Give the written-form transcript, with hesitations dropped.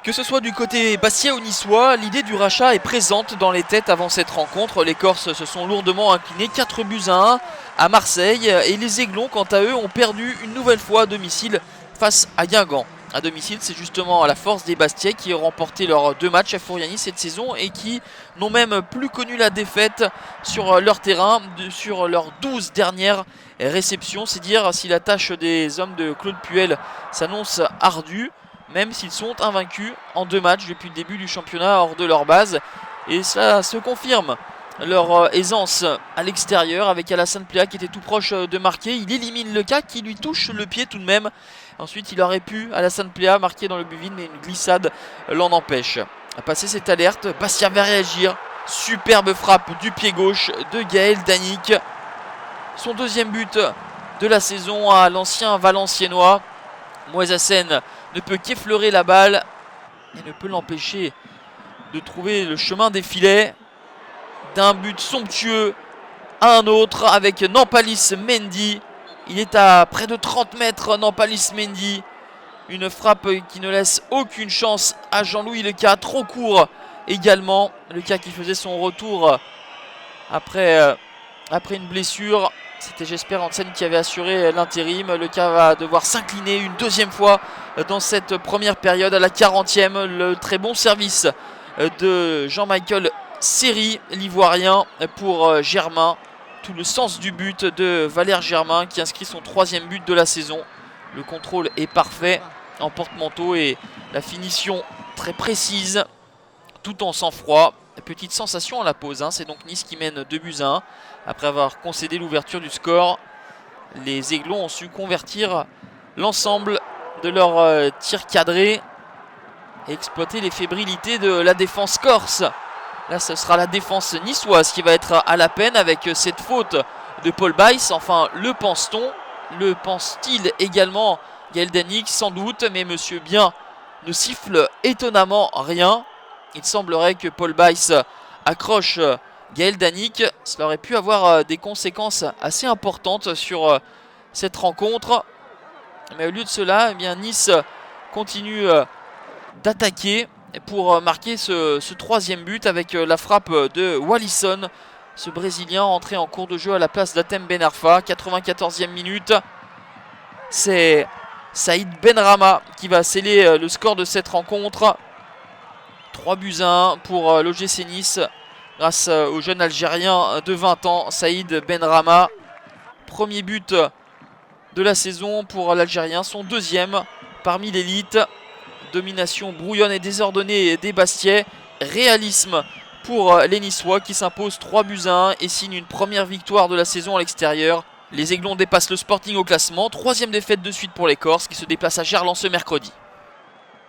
Que ce soit du côté bastia ou niçois, l'idée du rachat est présente dans les têtes avant cette rencontre. Les Corses se sont lourdement inclinés 4-1 à Marseille et les Aiglons, quant à eux, ont perdu une nouvelle fois à domicile face à Guingamp. À domicile, c'est justement la force des Bastiais qui ont remporté leurs 2 matchs à Furiani cette saison et qui n'ont même plus connu la défaite sur leur terrain sur leurs 12 dernières réceptions. C'est dire si la tâche des hommes de Claude Puel s'annonce ardue, même s'ils sont invaincus en 2 matchs depuis le début du championnat hors de leur base. Et cela se confirme. Leur aisance à l'extérieur avec Alassane Pléa qui était tout proche de marquer. Il élimine le cas qui lui touche le pied tout de même. Ensuite il aurait pu, Alassane Pléa, marquer dans le but vide, mais une glissade l'en empêche. À passer cette alerte, Bastia va réagir. Superbe frappe du pied gauche de Gaël Danic. Son 2e but de la saison à l'ancien Valenciennois. Moisassen ne peut qu'effleurer la balle et ne peut l'empêcher de trouver le chemin des filets. D'un but somptueux à un autre avec Nampalis Mendy. Il est à près de 30 mètres, Nampalis Mendy. Une frappe qui ne laisse aucune chance à Jean-Louis Lecas. Trop court également. Lecas qui faisait son retour après une blessure. C'était Jesper Hansen qui avait assuré l'intérim. Lecas va devoir s'incliner une 2e fois dans cette première période. À la 40e, le très bon service de Jean-Michel Seri, l'Ivoirien, pour Germain. Tout le sens du but de Valère Germain qui inscrit son 3e but de la saison. Le contrôle est parfait en porte-manteau et la finition très précise tout en sang-froid. Petite sensation à la pause, c'est donc Nice qui mène 2-1. Après avoir concédé l'ouverture du score, les Aiglons ont su convertir l'ensemble de leurs tirs cadrés et exploiter les fébrilités de la défense corse. Là, ce sera la défense niçoise qui va être à la peine avec cette faute de Paul Bice. Enfin, le pense-t-on? Le pense-t-il également Gaël Danic? Sans doute, mais Monsieur Bien ne siffle étonnamment rien. Il semblerait que Paul Bice accroche Gaël Danic. Cela aurait pu avoir des conséquences assez importantes sur cette rencontre. Mais au lieu de cela, eh bien, Nice continue d'attaquer pour marquer ce 3e but avec la frappe de Wallison, ce Brésilien entré en cours de jeu à la place d'Atem Ben Arfa. 94e minute. C'est Saïd Benrahma qui va sceller le score de cette rencontre. 3-1 pour l'OGC Nice grâce au jeune Algérien de 20 ans, Saïd Benrahma. 1er but de la saison pour l'Algérien, son 2e parmi l'élite. Domination brouillonne et désordonnée des Bastiais. Réalisme pour les Niçois qui s'imposent 3-1 et signent une première victoire de la saison à l'extérieur. Les Aiglons dépassent le Sporting au classement. 3e défaite de suite pour les Corses qui se déplacent à Gerland ce mercredi.